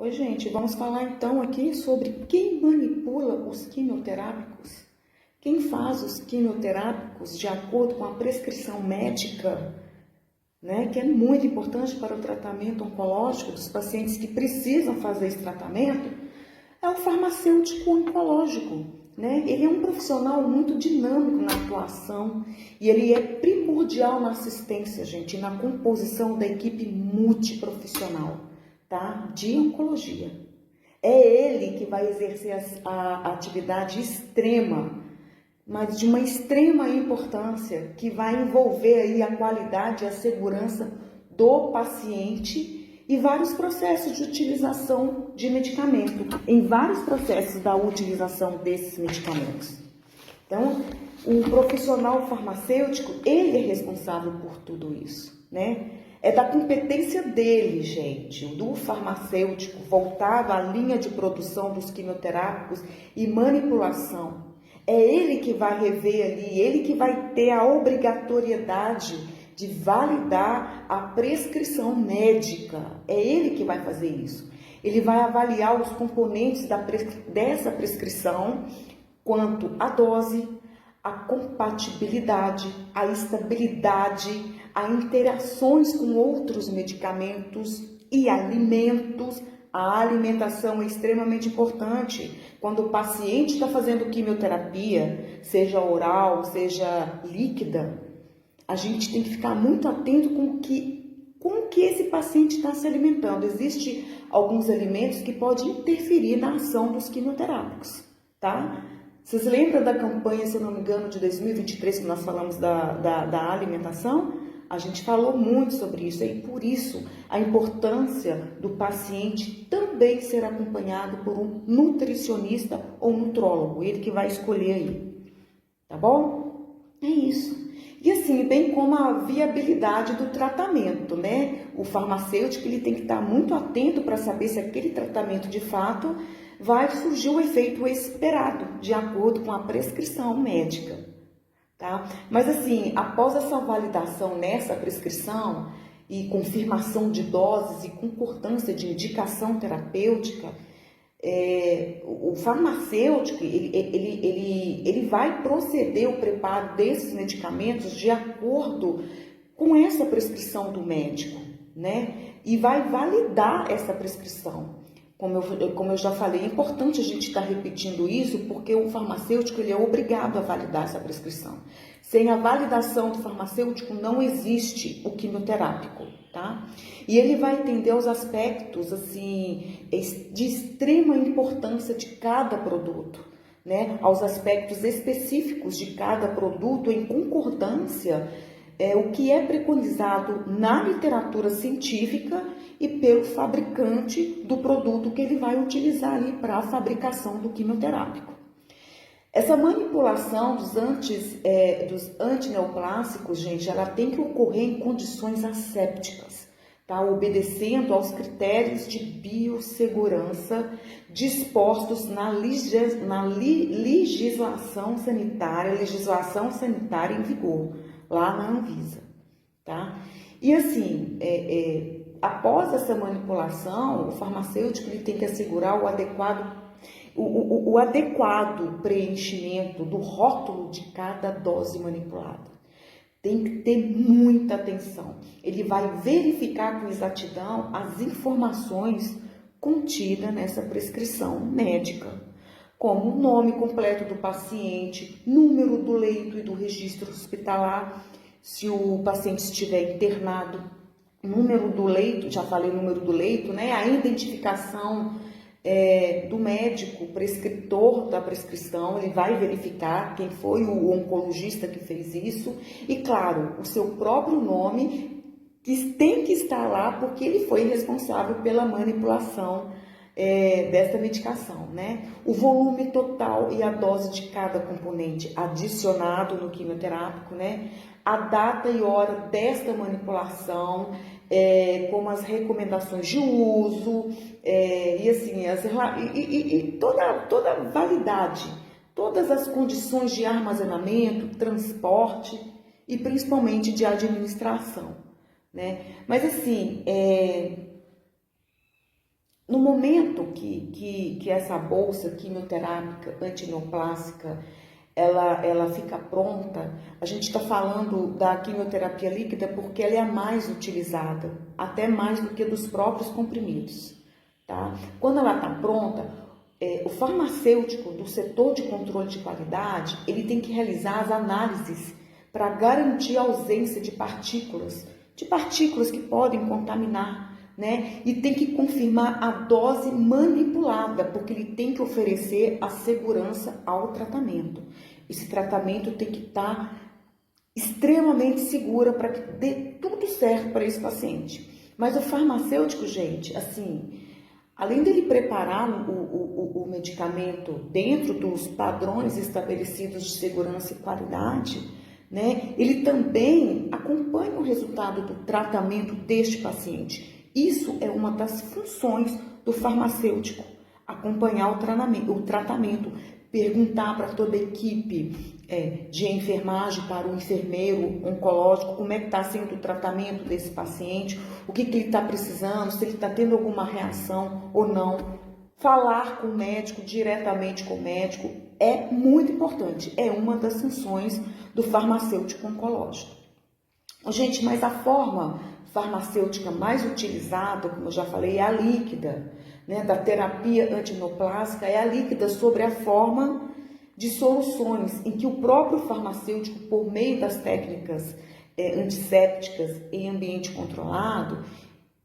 Oi, gente, vamos falar então aqui sobre quem manipula os quimioterápicos. Quem faz os quimioterápicos de acordo com a prescrição médica, né, que é muito importante para o tratamento oncológico dos pacientes que precisam fazer esse tratamento, é o farmacêutico oncológico, né? Ele é um profissional muito dinâmico na atuação e ele é primordial na assistência, gente, na composição da equipe multiprofissional, tá? De oncologia. É ele que vai exercer a atividade extrema, mas de uma extrema importância, que vai envolver aí a qualidade e a segurança do paciente e vários processos de utilização de medicamento, em vários processos da utilização desses medicamentos. Então, o profissional farmacêutico, ele é responsável por tudo isso, né? É da competência dele, gente, do farmacêutico, voltado à linha de produção dos quimioterápicos e manipulação. É ele que vai rever ali, ele que vai ter a obrigatoriedade de validar a prescrição médica. É ele que vai fazer isso. Ele vai avaliar os componentes dessa prescrição, quanto à dose, a compatibilidade, a estabilidade, a interações com outros medicamentos e alimentos. A alimentação é extremamente importante. Quando o paciente está fazendo quimioterapia, seja oral, seja líquida, a gente tem que ficar muito atento com o que esse paciente está se alimentando. Existem alguns alimentos que podem interferir na ação dos quimioterápicos, tá? Vocês lembram da campanha, se eu não me engano, de 2023, que nós falamos da alimentação? A gente falou muito sobre isso e por isso a importância do paciente também ser acompanhado por um nutricionista ou nutrólogo, ele que vai escolher aí, tá bom? É isso. E assim, bem como a viabilidade do tratamento, né? O farmacêutico ele tem que estar muito atento para saber se aquele tratamento de fato vai surgir o efeito esperado, de acordo com a prescrição médica, tá? Mas assim, após essa validação nessa prescrição e confirmação de doses e concordância de indicação terapêutica, o farmacêutico ele vai proceder o preparo desses medicamentos de acordo com essa prescrição do médico, né? E vai validar essa prescrição. Como eu já falei, é importante a gente estar repetindo isso porque o farmacêutico ele é obrigado a validar essa prescrição. Sem a validação do farmacêutico não existe o quimioterápico, tá? E ele vai entender os aspectos assim de extrema importância de cada produto, né? Aos aspectos específicos de cada produto em concordância o que é preconizado na literatura científica e pelo fabricante do produto que ele vai utilizar ali para a fabricação do quimioterápico. Essa manipulação dos antineoplásicos, gente, ela tem que ocorrer em condições assépticas, tá? Obedecendo aos critérios de biossegurança dispostos na legislação sanitária em vigor, lá na Anvisa, tá? E assim, após essa manipulação, o farmacêutico ele tem que assegurar o adequado preenchimento do rótulo de cada dose manipulada. Tem que ter muita atenção. Ele vai verificar com exatidão as informações contidas nessa prescrição médica, como o nome completo do paciente, número do leito e do registro hospitalar, se o paciente estiver internado, número do leito, já falei o número do leito, né? A identificação do médico prescritor da prescrição, ele vai verificar quem foi o oncologista que fez isso e, claro, o seu próprio nome que tem que estar lá porque ele foi responsável pela manipulação dessa medicação, né? O volume total e a dose de cada componente adicionado no quimioterápico, né? A data e hora desta manipulação, como as recomendações de uso, e assim, toda a validade, todas as condições de armazenamento, transporte e principalmente de administração, né? Mas assim, no momento que essa bolsa quimioterápica antineoplásica ela fica pronta, a gente está falando da quimioterapia líquida porque ela é a mais utilizada, até mais do que dos próprios comprimidos, tá? Quando ela está pronta, o farmacêutico do setor de controle de qualidade, ele tem que realizar as análises para garantir a ausência de partículas que podem contaminar, né? E tem que confirmar a dose manipulada, porque ele tem que oferecer a segurança ao tratamento. Esse tratamento tem que estar extremamente seguro para que dê tudo certo para esse paciente. Mas o farmacêutico, gente, assim, além dele preparar o medicamento dentro dos padrões estabelecidos de segurança e qualidade, né, ele também acompanha o resultado do tratamento deste paciente. Isso é uma das funções do farmacêutico, acompanhar o tratamento, perguntar para toda a equipe de enfermagem, para o enfermeiro oncológico, como é que está sendo o tratamento desse paciente, o que ele está precisando, se ele está tendo alguma reação ou não. Falar com o médico, diretamente com o médico, é muito importante, é uma das funções do farmacêutico oncológico. Gente, mas a forma farmacêutica mais utilizada, como eu já falei, é a líquida, né, da terapia antineoplásica, é a líquida sobre a forma de soluções em que o próprio farmacêutico, por meio das técnicas antissépticas em ambiente controlado,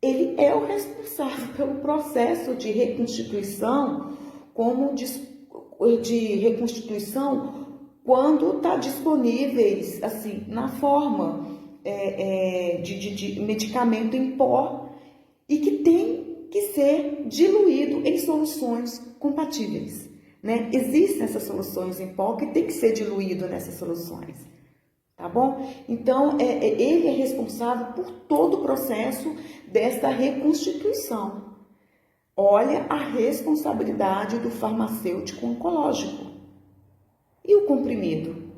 ele é o responsável pelo processo de reconstituição, quando está disponíveis assim na forma de medicamento em pó e que tem que ser diluído em soluções compatíveis, né? Existem essas soluções em pó que tem que ser diluído nessas soluções, tá bom? Então, ele é responsável por todo o processo desta reconstituição. Olha a responsabilidade do farmacêutico oncológico. E o comprimido?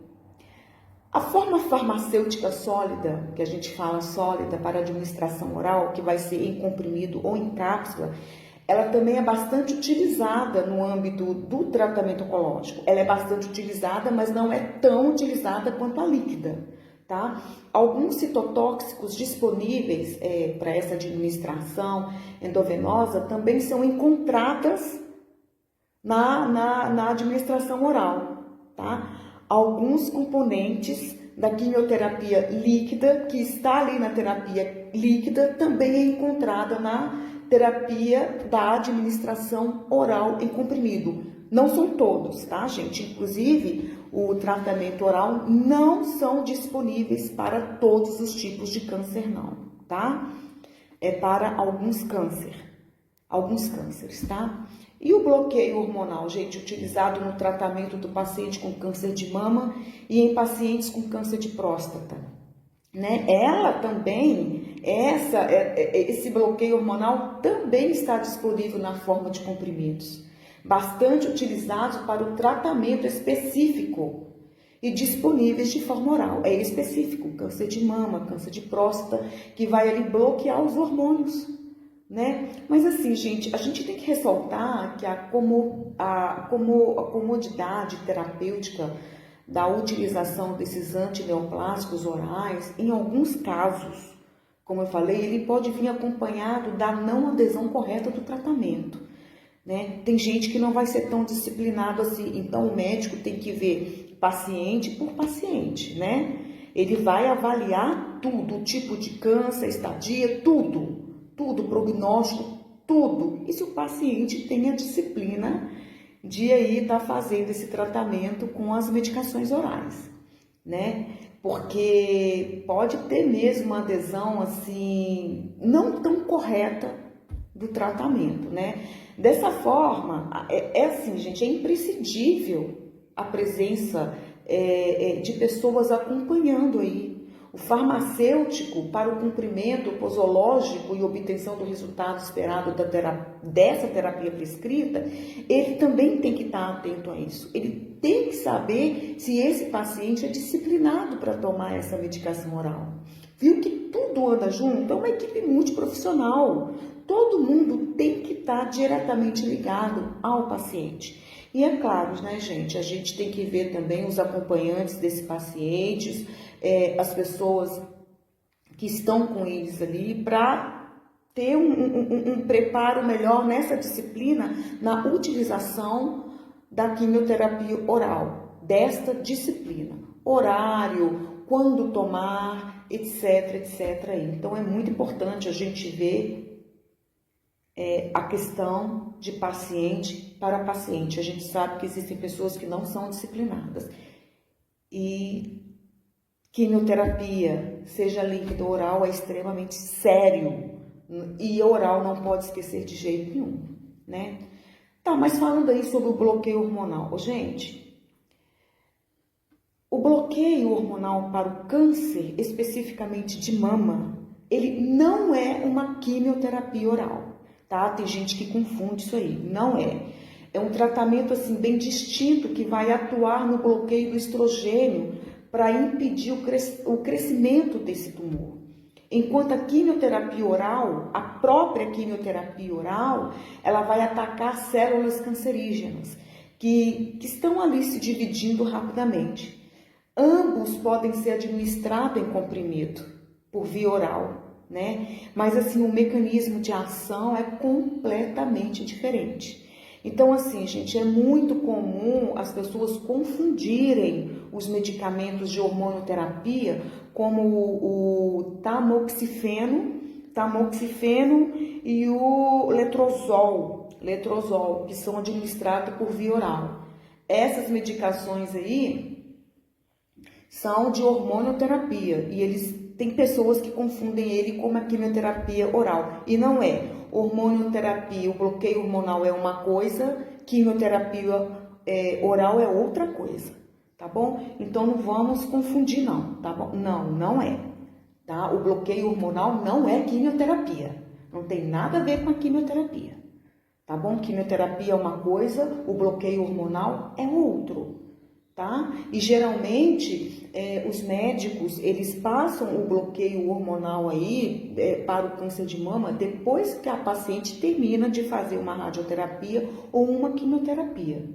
A forma farmacêutica sólida, que a gente fala sólida para administração oral, que vai ser em comprimido ou em cápsula, ela também é bastante utilizada no âmbito do tratamento oncológico. Ela é bastante utilizada, mas não é tão utilizada quanto a líquida, tá? Alguns citotóxicos disponíveis para essa administração endovenosa também são encontradas na administração oral, tá? Alguns componentes da quimioterapia líquida, que está ali na terapia líquida, também é encontrada na terapia da administração oral em comprimido. Não são todos, tá, gente? Inclusive, o tratamento oral não são disponíveis para todos os tipos de câncer, não, tá? É para alguns cânceres, tá? E o bloqueio hormonal, gente, utilizado no tratamento do paciente com câncer de mama e em pacientes com câncer de próstata, né? Ela também, esse bloqueio hormonal também está disponível na forma de comprimidos, bastante utilizados para o tratamento específico e disponíveis de forma oral. É específico, câncer de mama, câncer de próstata, que vai ali bloquear os hormônios, né? Mas assim, gente, a gente tem que ressaltar que a comodidade terapêutica da utilização desses antineoplásicos orais, em alguns casos, como eu falei, ele pode vir acompanhado da não adesão correta do tratamento, né? Tem gente que não vai ser tão disciplinado assim, então o médico tem que ver paciente por paciente, né? Ele vai avaliar tudo, o tipo de câncer, estadia, tudo, prognóstico, tudo. E se o paciente tem a disciplina de aí estar fazendo esse tratamento com as medicações orais, né? Porque pode ter mesmo uma adesão assim, não tão correta do tratamento, né? Dessa forma, assim, gente, é imprescindível a presença de pessoas acompanhando aí. O farmacêutico, para o cumprimento posológico e obtenção do resultado esperado dessa terapia prescrita, ele também tem que estar atento a isso. Ele tem que saber se esse paciente é disciplinado para tomar essa medicação oral. Viu que tudo anda junto? É uma equipe multiprofissional. Todo mundo tem que está diretamente ligado ao paciente. E é claro, né, gente, a gente tem que ver também os acompanhantes desses pacientes, as pessoas que estão com eles ali, para ter um preparo melhor nessa disciplina, na utilização da quimioterapia oral, desta disciplina. Horário, quando tomar, etc, etc. Então, é muito importante a gente ver a questão de paciente para paciente. A gente sabe que existem pessoas que não são disciplinadas. E quimioterapia, seja líquida ou oral, é extremamente sério. E oral não pode esquecer de jeito nenhum, né? Tá, mas falando aí sobre o bloqueio hormonal. Gente, o bloqueio hormonal para o câncer, especificamente de mama, ele não é uma quimioterapia oral, tá? Tem gente que confunde isso aí, não é. É um tratamento assim bem distinto que vai atuar no bloqueio do estrogênio para impedir o crescimento desse tumor. Enquanto a quimioterapia oral, a própria quimioterapia oral, ela vai atacar células cancerígenas que estão ali se dividindo rapidamente. Ambos podem ser administrados em comprimido, por via oral, né? Mas assim, o mecanismo de ação é completamente diferente. Então, assim, gente, é muito comum as pessoas confundirem os medicamentos de hormonoterapia como o tamoxifeno e o letrozol, que são administrados por via oral. Essas medicações aí são de hormonoterapia e tem pessoas que confundem ele com a quimioterapia oral, e não é. Hormonoterapia, o bloqueio hormonal é uma coisa, quimioterapia oral é outra coisa, tá bom? Então não vamos confundir não, tá bom? Não é, tá? O bloqueio hormonal não é quimioterapia, não tem nada a ver com a quimioterapia, tá bom? Quimioterapia é uma coisa, o bloqueio hormonal é outro, tá? E geralmente os médicos, eles passam o bloqueio hormonal aí para o câncer de mama depois que a paciente termina de fazer uma radioterapia ou uma quimioterapia,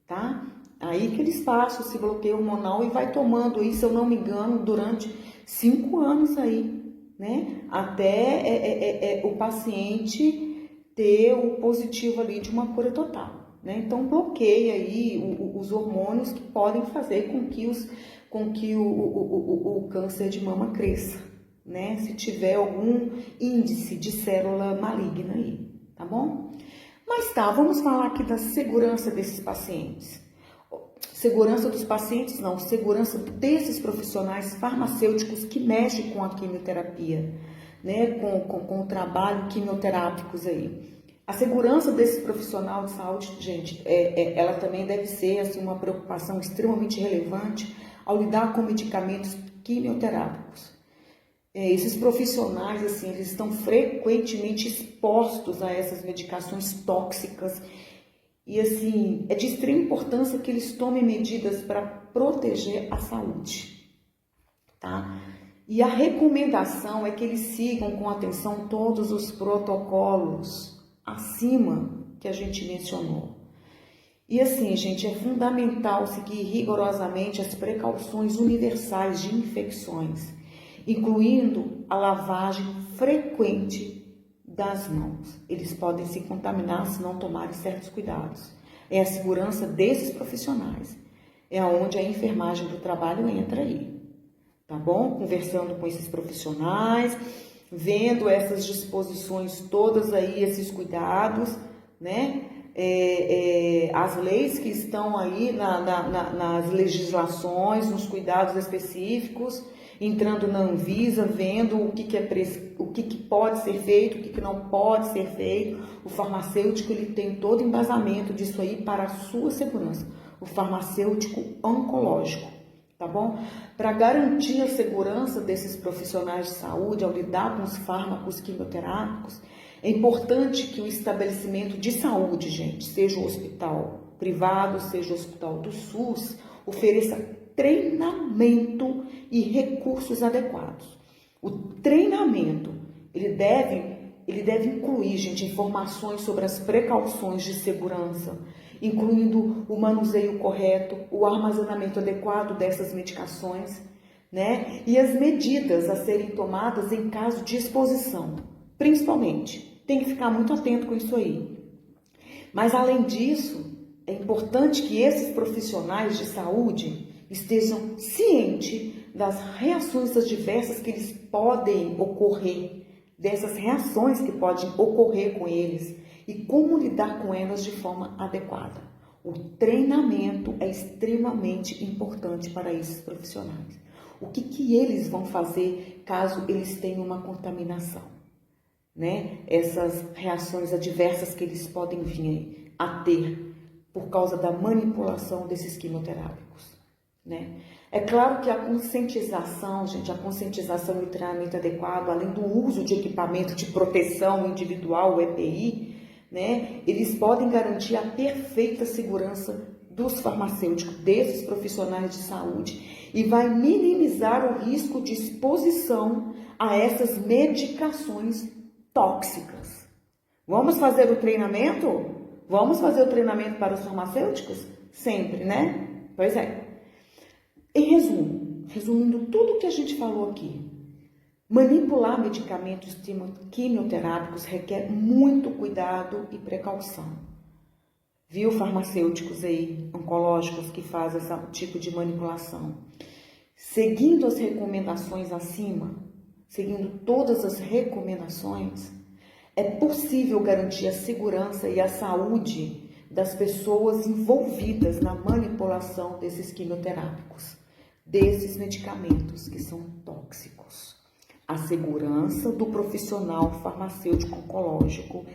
tá? Aí que eles passam esse bloqueio hormonal e vai tomando aí, se eu não me engano, durante 5 anos aí, né? Até o paciente ter o positivo ali de uma cura total. Né? Então bloqueia aí os hormônios que podem fazer com que o câncer de mama cresça, né? Se tiver algum índice de célula maligna aí, tá bom? Mas tá, vamos falar aqui da segurança desses pacientes. Segurança dos pacientes não, segurança desses profissionais farmacêuticos que mexem com a quimioterapia, né? Com o trabalho quimioterápicos aí. A segurança desse profissional de saúde, gente, ela também deve ser assim, uma preocupação extremamente relevante ao lidar com medicamentos quimioterápicos. Esses profissionais, assim, eles estão frequentemente expostos a essas medicações tóxicas e, assim, é de extrema importância que eles tomem medidas para proteger a saúde, tá? E a recomendação é que eles sigam com atenção todos os protocolos acima que a gente mencionou. E assim, gente, é fundamental seguir rigorosamente as precauções universais de infecções, incluindo a lavagem frequente das mãos. Eles podem se contaminar se não tomarem certos cuidados. É a segurança desses profissionais. É onde a enfermagem do trabalho entra aí, tá bom? Conversando com esses profissionais, vendo essas disposições todas aí, esses cuidados, né? As leis que estão aí nas legislações, nos cuidados específicos, entrando na Anvisa, vendo o que pode ser feito, o que não pode ser feito. O farmacêutico, ele tem todo embasamento disso aí para a sua segurança. O farmacêutico oncológico, tá bom? Para garantir a segurança desses profissionais de saúde ao lidar com os fármacos quimioterápicos, é importante que o estabelecimento de saúde, gente, seja o hospital privado, seja o hospital do SUS, ofereça treinamento e recursos adequados. O treinamento, ele deve ele deve incluir, gente, informações sobre as precauções de segurança, incluindo o manuseio correto, o armazenamento adequado dessas medicações, né? E as medidas a serem tomadas em caso de exposição, principalmente. Tem que ficar muito atento com isso aí. Mas, além disso, é importante que esses profissionais de saúde estejam cientes das reações adversas que eles podem ocorrer, dessas reações que podem ocorrer com eles e como lidar com elas de forma adequada. O treinamento é extremamente importante para esses profissionais. O que eles vão fazer caso eles tenham uma contaminação, né? Essas reações adversas que eles podem vir a ter por causa da manipulação desses quimioterápicos, né? É claro que a conscientização, gente, a conscientização e o treinamento adequado, além do uso de equipamento de proteção individual, o EPI, né, eles podem garantir a perfeita segurança dos farmacêuticos, desses profissionais de saúde, e vai minimizar o risco de exposição a essas medicações tóxicas. Vamos fazer o treinamento? Vamos fazer o treinamento para os farmacêuticos? Sempre, né? Pois é. Em resumo, resumindo tudo que a gente falou aqui, manipular medicamentos quimioterápicos requer muito cuidado e precaução. Viu, farmacêuticos aí, oncológicos que fazem esse tipo de manipulação? Seguindo as recomendações acima, seguindo todas as recomendações, é possível garantir a segurança e a saúde das pessoas envolvidas na manipulação desses quimioterápicos, desses medicamentos que são tóxicos. A segurança do profissional farmacêutico oncológico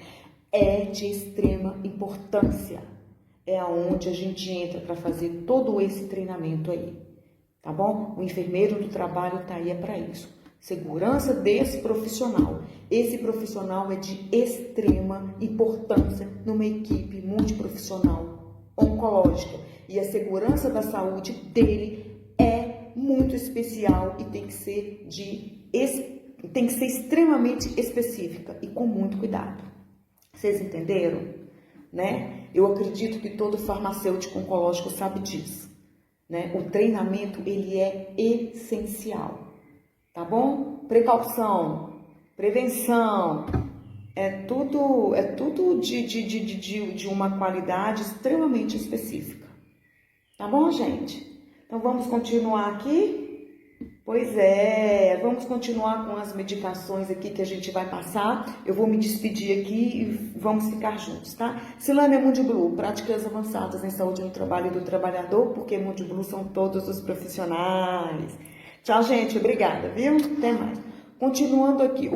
é de extrema importância. É aonde a gente entra para fazer todo esse treinamento aí, tá bom? O enfermeiro do trabalho está aí para isso. Segurança desse profissional. Esse profissional é de extrema importância numa equipe multiprofissional oncológica. E a segurança da saúde dele é muito especial e tem que ser extremamente específica e com muito cuidado. Vocês entenderam? Né? Eu acredito que todo farmacêutico oncológico sabe disso, né? O treinamento, ele é essencial, tá bom? Precaução, prevenção, é tudo de uma qualidade extremamente específica, tá bom, gente? Então, vamos continuar aqui? Pois é, vamos continuar com as medicações aqui que a gente vai passar. Eu vou me despedir aqui e vamos ficar juntos, tá? Silânia Mundi Blue, práticas avançadas em saúde no trabalho do trabalhador, porque Mundi Blue são todos os profissionais. Tchau, gente, obrigada, viu? Até mais. Continuando aqui.